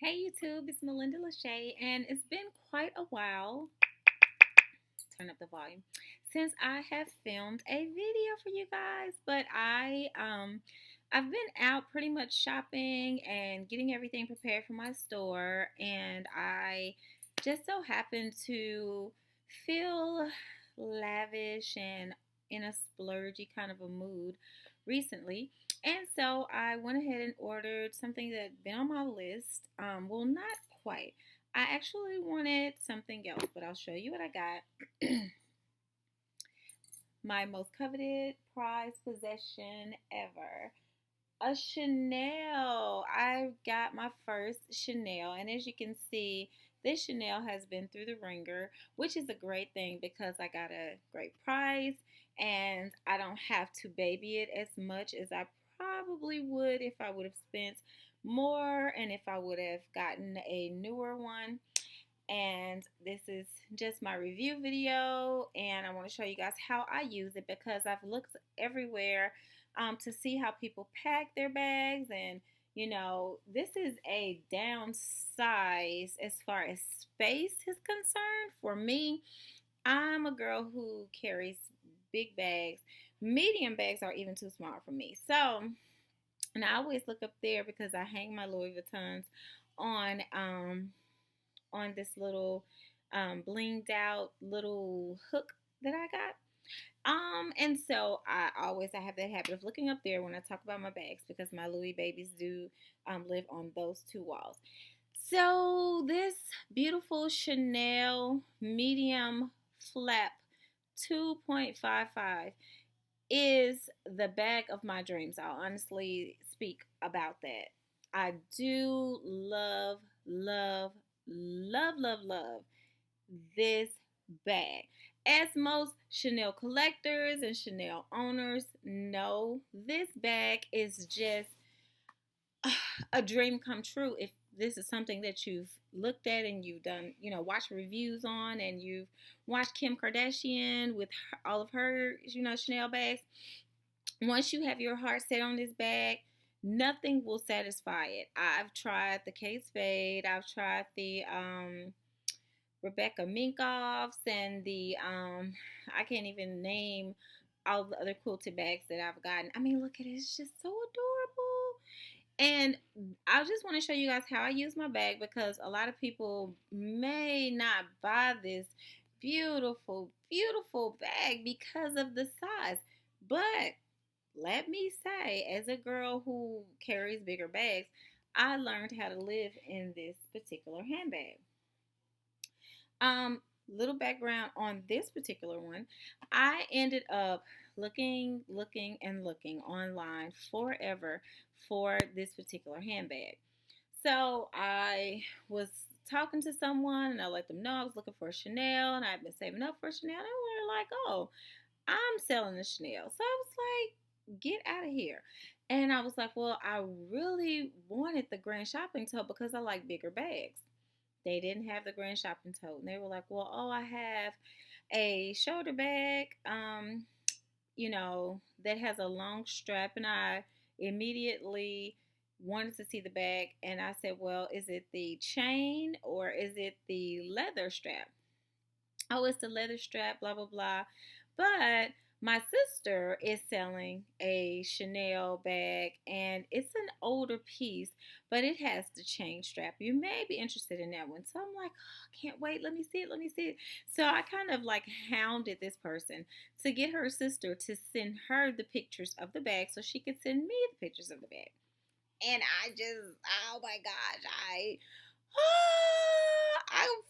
Hey YouTube, it's Melinda Lachey, and it's been quite a while. Turn up the volume since I have filmed a video for you guys. But I've been out pretty much shopping and getting everything prepared for my store, and I just so happened to feel lavish and in a splurgy kind of a mood recently. And so I went ahead and ordered something that had been on my list. Well, not quite. I actually wanted something else, but I'll show you what I got. My most coveted prized possession ever. A Chanel. I got my first Chanel, and as you can see, this Chanel has been through the ringer, which is a great thing because I got a great price and I don't have to baby it as much as I probably would if I would have spent more and if I would have gotten a newer one. And this is just my review video, and I want to show you guys how I use it because I've looked everywhere to see how people pack their bags. And this is a downsize as far as space is concerned. For me, I'm a girl who carries big bags. Medium bags are even too small for me. So, and I always look up there because I hang my Louis Vuittons on this little blinged out little hook that I got. And so I have that habit of looking up there when I talk about my bags because my Louis babies do live on those two walls. So this beautiful Chanel medium flap 2.55 is the bag of my dreams. I'll honestly speak about that. I do love, love this bag. As most Chanel collectors and Chanel owners know, this bag is just a dream come true. If this is something that you've looked at and you've done, watched reviews on, and you've watched Kim Kardashian with all of her, Chanel bags, once you have your heart set on this bag, nothing will satisfy it. I've tried the Kate Spade, I've tried the Rebecca Minkoffs, and the I can't even name all the other quilted bags that I've gotten. I mean, look at it, it's just so adorable. And I just want to show you guys how I use my bag because a lot of people may not buy this beautiful bag because of the size. But let me say, as a girl who carries bigger bags, I learned how to live in this particular handbag. Little background on this particular one. I ended up looking online forever for this particular handbag. So I was talking to someone and I let them know I was looking for a Chanel and I've been saving up for a Chanel. And they were like, "Oh, I'm selling a Chanel." So I was like, "Get out of here." And I was like, "Well, I really wanted the grand shopping tote because I like bigger bags." They didn't have the grand shopping tote. And they were like, "Well, oh, I have a shoulder bag, that has a long strap." And I immediately wanted to see the bag. And I said, "Well, is it the chain or is it the leather strap?" "Oh, it's the leather strap, blah, blah, blah." But my sister is selling a Chanel bag and it's an older piece, but it has the chain strap. You may be interested in that one. So I'm like, "Oh, I can't wait. Let me see it. Let me see it." So I kind of like hounded this person to get her sister to send her the pictures of the bag so she could send me the pictures of the bag. And oh my gosh, I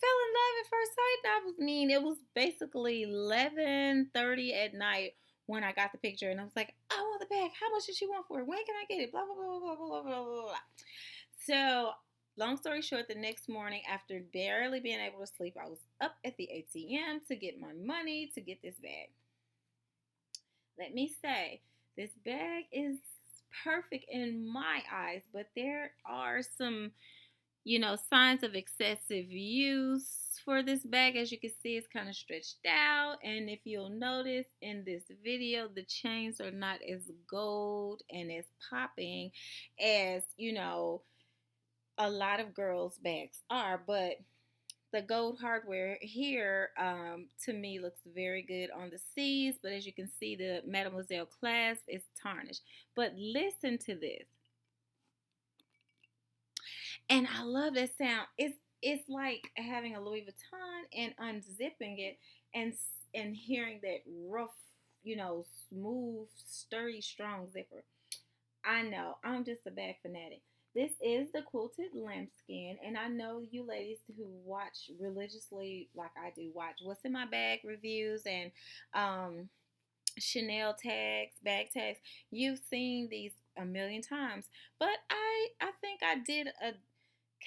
fell in love at first sight. It was basically 11:30 at night when I got the picture, and I was like, "I want the bag. How much does she want for it? When can I get it?" Blah blah blah blah blah blah blah blah. So, long story short, the next morning, after barely being able to sleep, I was up at the ATM to get my money to get this bag. Let me say, this bag is perfect in my eyes, but there are some signs of excessive use for this bag. As you can see, it's kind of stretched out. And if you'll notice in this video, the chains are not as gold and as popping as, a lot of girls' bags are, but the gold hardware here to me looks very good on the C's, but as you can see, the Mademoiselle clasp is tarnished. But listen to this, and I love that sound. It's like having a Louis Vuitton and unzipping it and and hearing that rough, smooth, sturdy, strong zipper. I know. I'm just a bag fanatic. This is the quilted lambskin, and I know you ladies who watch religiously, like I do, watch What's in My Bag reviews and um, Chanel tags, bag tags. You've seen these a million times, but I think I did a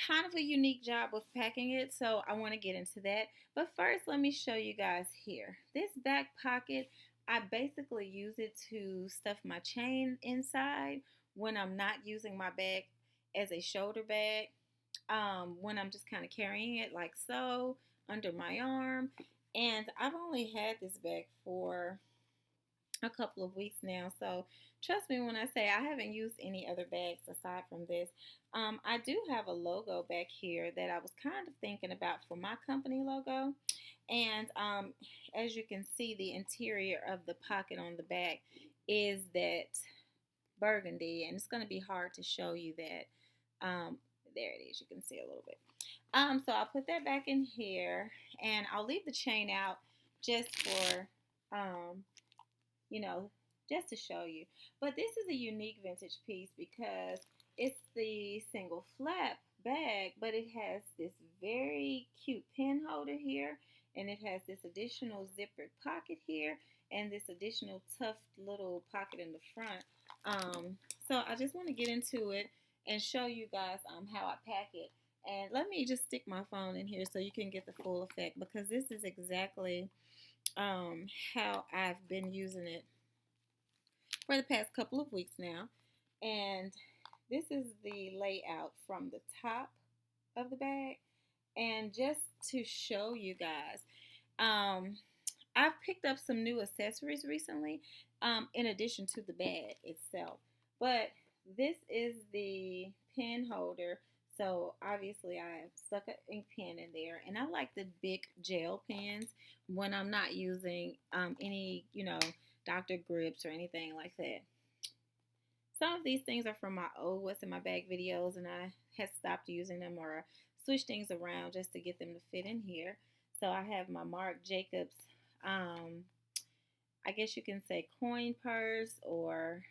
kind of a unique job of packing it, so I want to get into that. But first, let me show you guys here. This back pocket, I basically use it to stuff my chain inside when I'm not using my bag as a shoulder bag. When I'm just kind of carrying it like so under my arm. And I've only had this bag for a couple of weeks now. So trust me when I say I haven't used any other bags aside from this. I do have a logo back here that I was kind of thinking about for my company logo. And as you can see, the interior of the pocket on the back is that burgundy, and it's going to be hard to show you that. There it is. You can see a little bit. So I'll put that back in here, and I'll leave the chain out just for um, you know, just to show you. But this is a unique vintage piece because it's the single flap bag, but it has this very cute pin holder here, and it has this additional zippered pocket here, and this additional tuft little pocket in the front. So I just want to get into it and show you guys how I pack it. And let me just stick my phone in here so you can get the full effect, because this is exactly how I've been using it for the past couple of weeks now. And this is the layout from the top of the bag. And just to show you guys, um, I've picked up some new accessories recently, in addition to the bag itself. But this is the pen holder. So obviously I have stuck an ink pen in there, and I like the big gel pens when I'm not using any, Dr. Grips or anything like that. Some of these things are from my old What's in My Bag videos, and I had stopped using them or switched things around just to get them to fit in here. So I have my Marc Jacobs, um, I guess you can say coin purse, or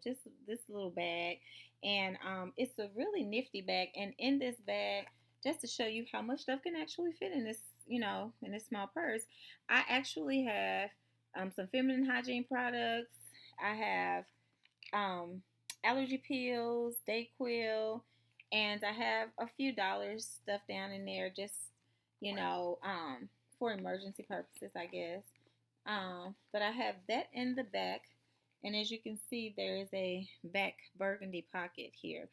just this little bag. And it's a really nifty bag. And in this bag, just to show you how much stuff can actually fit in this, in this small purse, I actually have some feminine hygiene products. I have um, allergy pills, Dayquil, and I have a few dollars stuffed down in there just, you know, um, for emergency purposes, I guess. But I have that in the back, and as you can see, there is a back burgundy pocket here.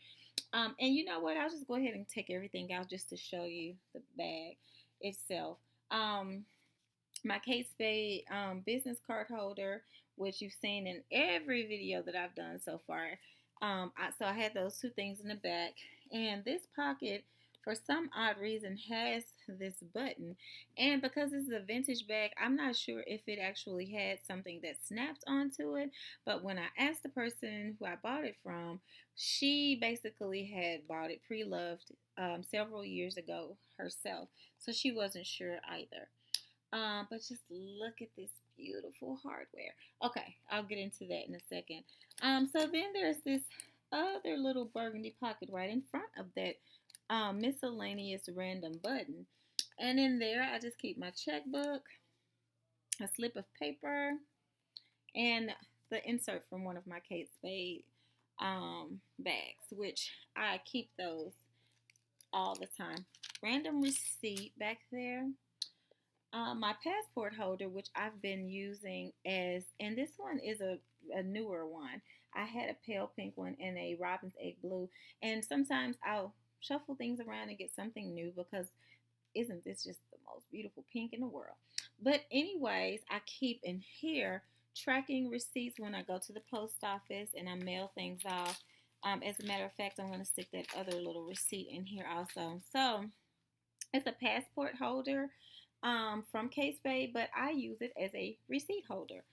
And you know what? I'll just go ahead and take everything out just to show you the bag itself. Um, my Kate Spade business card holder, which you've seen in every video that I've done so far. So I had those two things in the back, and this pocket, for some odd reason, has this button. And because this is a vintage bag, I'm not sure if it actually had something that snapped onto it. But when I asked the person who I bought it from, she basically had bought it pre-loved several years ago herself, so she wasn't sure either. But just look at this beautiful hardware. Okay, I'll get into that in a second. So then there's this other little burgundy pocket right in front of that miscellaneous random button. And in there, I just keep my checkbook, a slip of paper, and the insert from one of my Kate Spade bags, which I keep those all the time. Random receipt back there. My passport holder, which I've been using and this one is a newer one. I had a pale pink one and a robin's egg blue, and sometimes I'll shuffle things around and get something new because isn't this just the most beautiful pink in the world? But anyways, I keep in here tracking receipts when I go to the post office and I mail things off. As a matter of fact, I'm going to stick that other little receipt in here also. So it's a passport holder from Case Bay, but I use it as a receipt holder,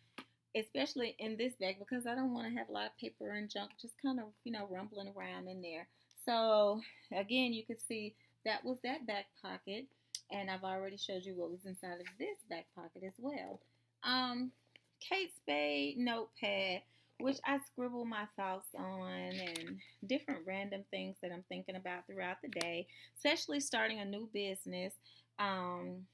especially in this bag because I don't want to have a lot of paper and junk just kind of, rumbling around in there. So again, you can see that was that back pocket, and I've already showed you what was inside of this back pocket as well. Um, Kate Spade notepad, which I scribble my thoughts on and different random things that I'm thinking about throughout the day, especially starting a new business. Um,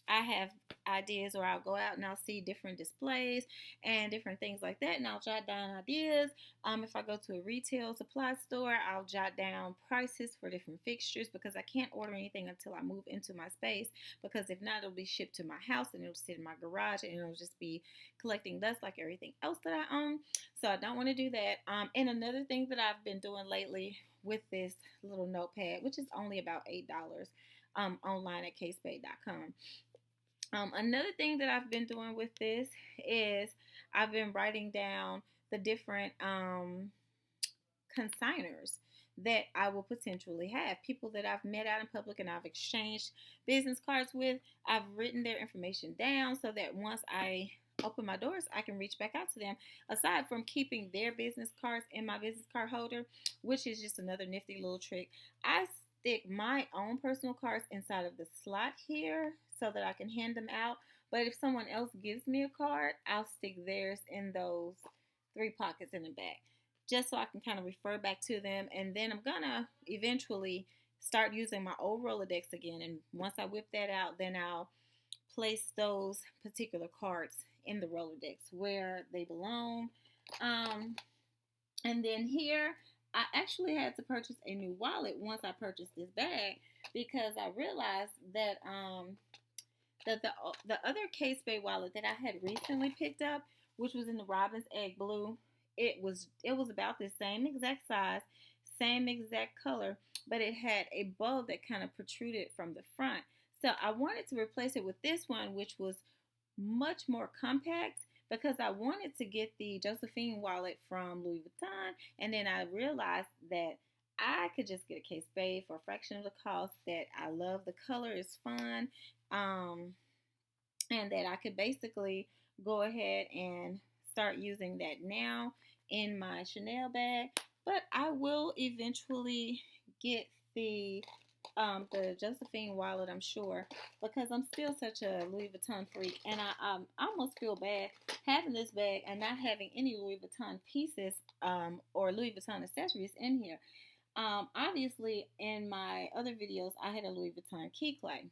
I have ideas, or I'll go out and I'll see different displays and different things like that, and I'll jot down ideas. If I go to a retail supply store, I'll jot down prices for different fixtures because I can't order anything until I move into my space, because if not, it'll be shipped to my house and it'll sit in my garage and it'll just be collecting dust like everything else that I own. So I don't want to do that. And another thing that I've been doing lately with this little notepad, which is only about $8 online at casebay.com. Another thing that I've been doing with this is I've been writing down the different consigners that I will potentially have. People that I've met out in public and I've exchanged business cards with, I've written their information down so that once I open my doors, I can reach back out to them. Aside from keeping their business cards in my business card holder, which is just another nifty little trick, I stick my own personal cards inside of the slot here so that I can hand them out. But if someone else gives me a card, I'll stick theirs in those three pockets in the back, just so I can kind of refer back to them. And then I'm gonna eventually start using my old Rolodex again. And once I whip that out, then I'll place those particular cards in the Rolodex where they belong. And then here, I actually had to purchase a new wallet once I purchased this bag, because I realized that the other Case Bay wallet that I had recently picked up, which was in the Robin's Egg Blue, it was about the same exact size, same exact color, but it had a bow that kind of protruded from the front. So I wanted to replace it with this one, which was much more compact, because I wanted to get the Josephine wallet from Louis Vuitton, and then I realized that I could just get a Case Bay for a fraction of the cost. That I love the color, is fun, and that I could basically go ahead and start using that now in my Chanel bag. But I will eventually get the Josephine wallet, I'm sure, because I'm still such a Louis Vuitton freak, and I almost feel bad having this bag and not having any Louis Vuitton pieces or Louis Vuitton accessories in here. Obviously, in my other videos, I had a Louis Vuitton key clay.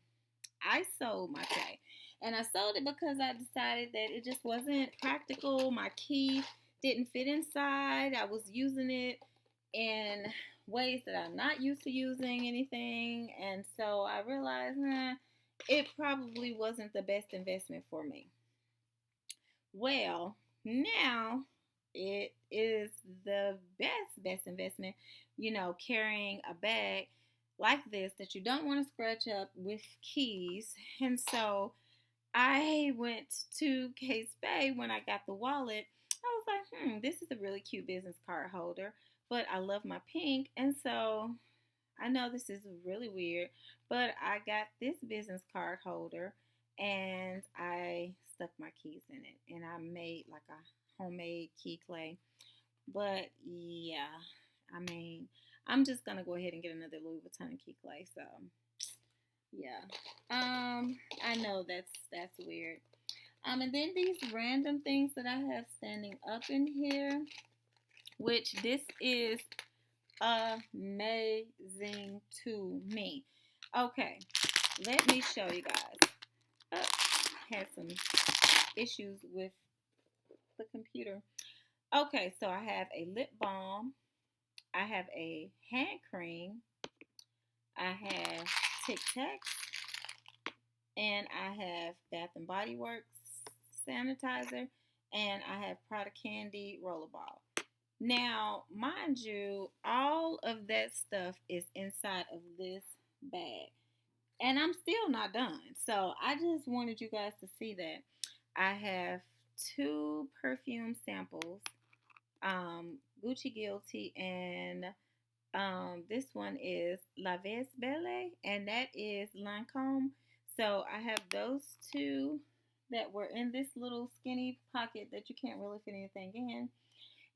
I sold my clay, and I sold it because I decided that it just wasn't practical. My key didn't fit inside. I was using it in ways that I'm not used to using anything, and so I realized, it probably wasn't the best investment for me. Well, now it is the best investment, carrying a bag like this that you don't want to scratch up with keys. And so I went to Case Bay when I got the wallet. I was like, this is a really cute business card holder, but I love my pink. And so I know this is really weird, but I got this business card holder and I stuck my keys in it, and I made like a homemade key clay. But yeah, I mean, I'm just gonna go ahead and get another Louis Vuitton key clay. So yeah, I know that's weird. And then these random things that I have standing up in here, which this is amazing to me. Okay, let me show you guys. Oh, had some issues with the computer. Okay, so I have a lip balm. I have a hand cream. I have Tic Tacs. And I have Bath and Body Works sanitizer. And I have Prada Candy Rollerball. Now, mind you, all of that stuff is inside of this bag. And I'm still not done. So I just wanted you guys to see that. I have 2 perfume samples Gucci Guilty, and this one is La Veste Belle, and that is Lancome. So I have those two that were in this little skinny pocket that you can't really fit anything in.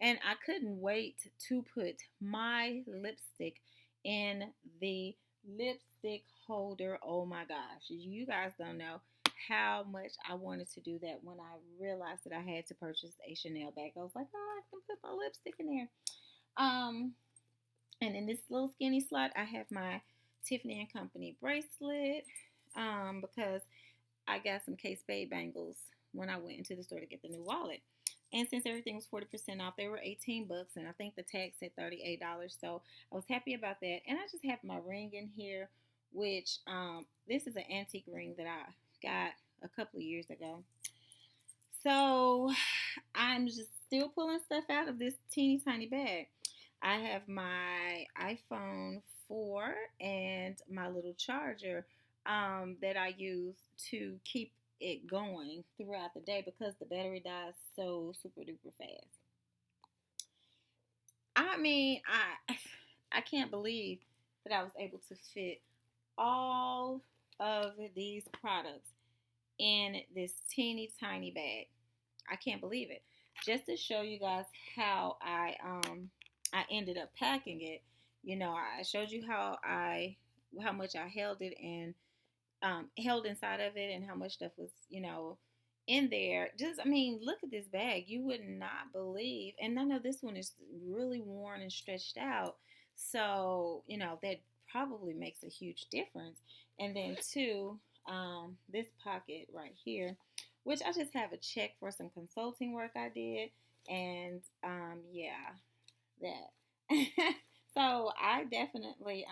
And I couldn't wait to put my lipstick in the lipstick holder. Oh my gosh. You guys don't know how much I wanted to do that when I realized that I had to purchase a Chanel bag. I was like, oh, I can put my lipstick in there. Um, and in this little skinny slot, I have my Tiffany and Company bracelet because I got some Kate Spade bangles when I went into the store to get the new wallet. And since everything was 40% off, they were 18 bucks, and I think the tag said $38. So I was happy about that. And I just have my ring in here, which this is an antique ring that I got a couple of years ago. So I'm just still pulling stuff out of this teeny tiny bag. I have my iPhone 4 and my little charger that I use to keep it going throughout the day because the battery dies so super duper fast. I mean, I can't believe that I was able to fit all of these products in this teeny tiny bag. I can't believe it. Just to show you guys how I ended up packing it. You know, I showed you how much I held it and held inside of it and how much stuff was, in there. Just, I mean, look at this bag. You would not believe. And none of this one is really worn and stretched out. So, that probably makes a huge difference. And then, two, this pocket right here, which I just have a check for some consulting work I did. And, yeah, that. So, I definitely,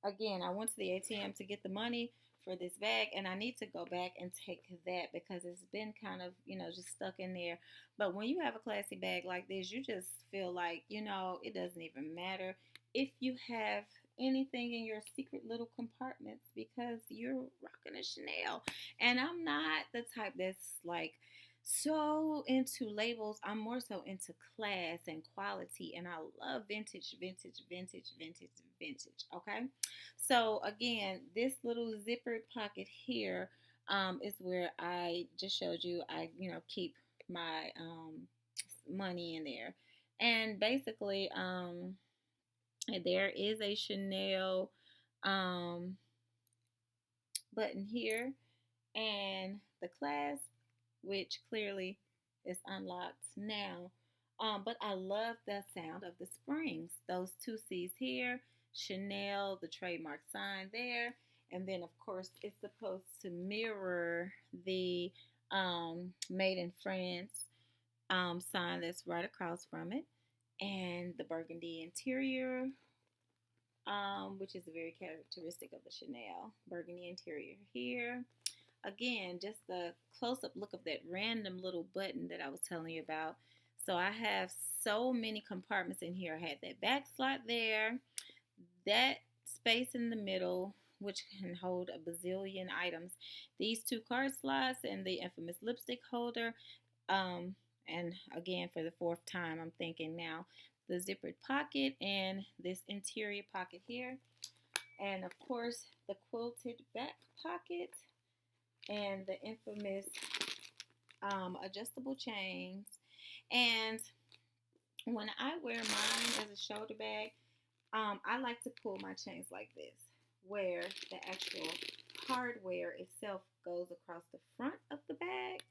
again, I went to the ATM to get the money for this bag, and I need to go back and take that because it's been kind of, just stuck in there. But when you have a classy bag like this, you just feel like, it doesn't even matter if you have anything in your secret little compartments because you're rocking a Chanel. And I'm not the type that's like so into labels. I'm more so into class and quality, and I love vintage, vintage, vintage, vintage, vintage. Okay, so again, this little zippered pocket here is where I just showed you. I keep my money in there, and basically there is a Chanel um, button here, and the clasp, which clearly is unlocked now. But I love the sound of the springs. Those two C's here, Chanel, the trademark sign there, and then of course it's supposed to mirror the Made in France sign that's right across from it, and the burgundy interior, which is very characteristic of the Chanel burgundy interior here. Again, just the close-up look of that random little button that I was telling you about. So I have so many compartments in here. I had that back slot there, that space in the middle, which can hold a bazillion items, these two card slots, and the infamous lipstick holder. And again, for the fourth time, I'm thinking now, the zippered pocket and this interior pocket here. And of course, the quilted back pocket and the infamous adjustable chains. And when I wear mine as a shoulder bag, I like to pull my chains like this, where the actual hardware itself goes across the front of the bag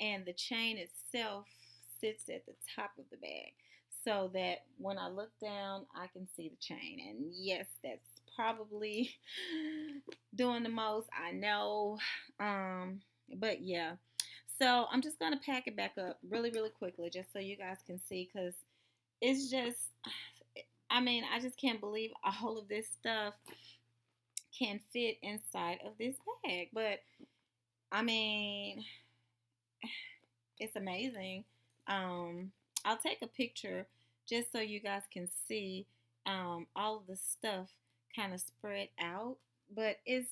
and the chain itself sits at the top of the bag so that when I look down, I can see the chain. And yes, that's probably doing the most, I know. But yeah, so I'm just gonna pack it back up really really quickly just so you guys can see, because it's just, I mean, I just can't believe all of this stuff can fit inside of this bag. But I mean, it's amazing. I'll take a picture just so you guys can see all of the stuff kind of spread out. But it's,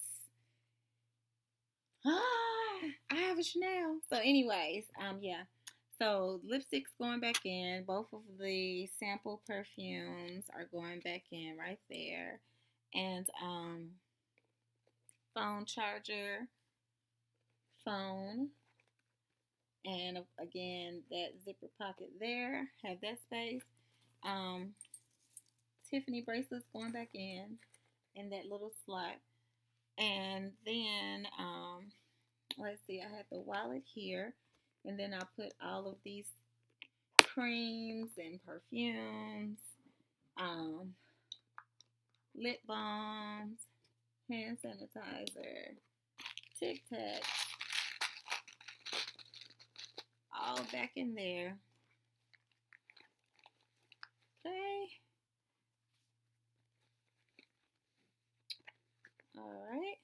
I have a Chanel. So anyways, yeah. So lipstick's going back in. Both of the sample perfumes are going back in right there. And phone charger, phone, and again that zipper pocket there. Have that space. Um, Tiffany bracelets going back in that little slot. And then let's see, I had the wallet here, and then I put all of these creams and perfumes, um, lip balms, hand sanitizer, Tic Tac, all back in there. Okay. All right.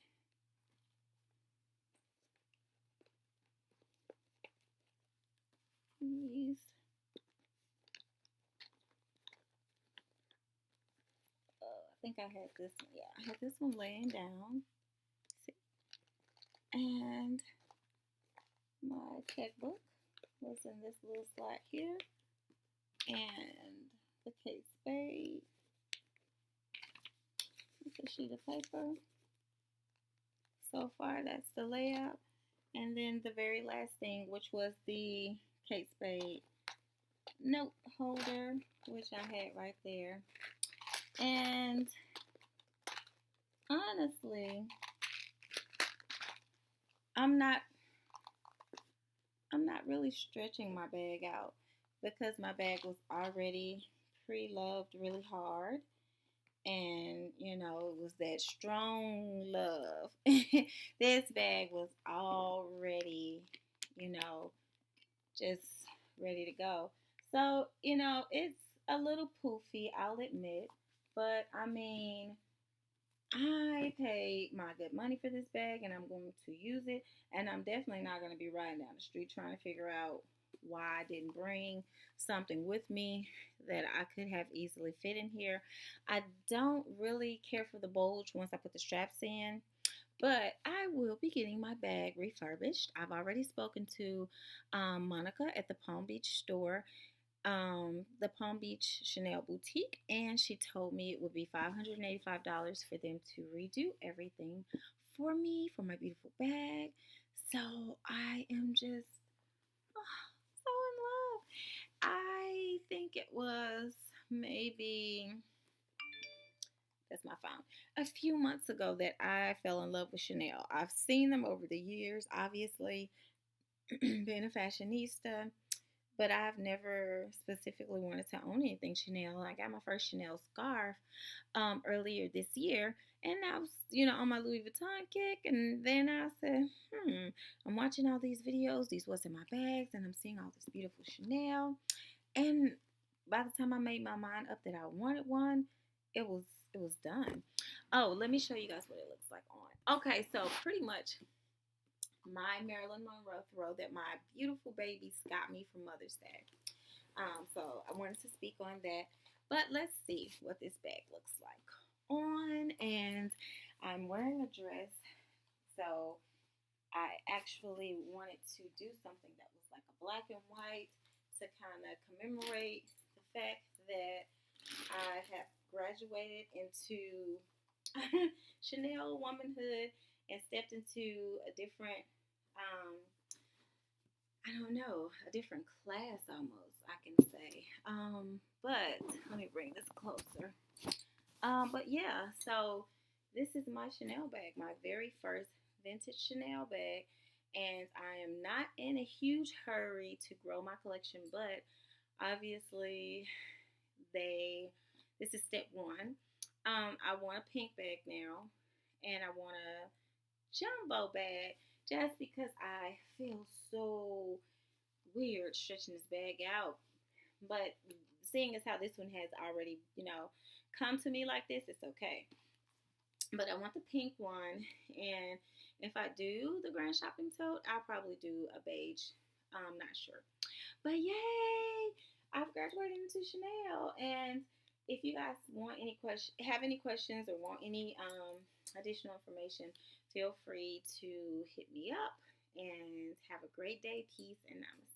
These. I think I had this one. Yeah, I had this one laying down. And my checkbook was in this little slot here. And the Kate Spade. It's a sheet of paper. So far, that's the layout. And then the very last thing, which was the Kate Spade note holder, which I had right there. And honestly, I'm not really stretching my bag out because my bag was already pre-loved really hard. And you know, it was that strong love. This bag was already, you know, just ready to go. So, you know, it's a little poofy, I'll admit, but I mean, I paid my good money for this bag and I'm going to use it. And I'm definitely not going to be riding down the street trying to figure out why I didn't bring something with me that I could have easily fit in here. I don't really care for the bulge once I put the straps in, but I will be getting my bag refurbished. I've already spoken to Monica at the Palm Beach store, the Palm Beach Chanel boutique, and she told me it would be $585 for them to redo everything for me for my beautiful bag. So I am just so in love. I think it was maybe, that's my phone, a few months ago that I fell in love with Chanel. I've seen them over the years, obviously, being a fashionista, but I've never specifically wanted to own anything Chanel. I got my first Chanel scarf earlier this year, and I was, you know, on my Louis Vuitton kick, and then I said, I'm watching all these videos, these what's in my bags, and I'm seeing all this beautiful Chanel, and by the time I made my mind up that I wanted one, it was done. Oh, let me show you guys what it looks like on. Okay, so pretty much my Marilyn Monroe throw that my beautiful babies got me for Mother's Day. So I wanted to speak on that. But let's see what this bag looks like on. And I'm wearing a dress. So I actually wanted to do something that was like a black and white to kind of commemorate the fact that I have graduated into Chanel womanhood and stepped into a different, I don't know, a different class almost, I can say. But let me bring this closer. But yeah, so this is my Chanel bag, my very first vintage Chanel bag. And I am not in a huge hurry to grow my collection, but obviously this is step one. I want a pink bag now, and I want a jumbo bag just because I feel so weird stretching this bag out. But seeing as how this one has already, you know, come to me like this, it's okay. But I want the pink one, and if I do the grand shopping tote, I'll probably do a beige. I'm not sure. But yay! I've graduated into Chanel, and if you guys want any have any questions, or want any additional information, feel free to hit me up. And have a great day. Peace and namaste.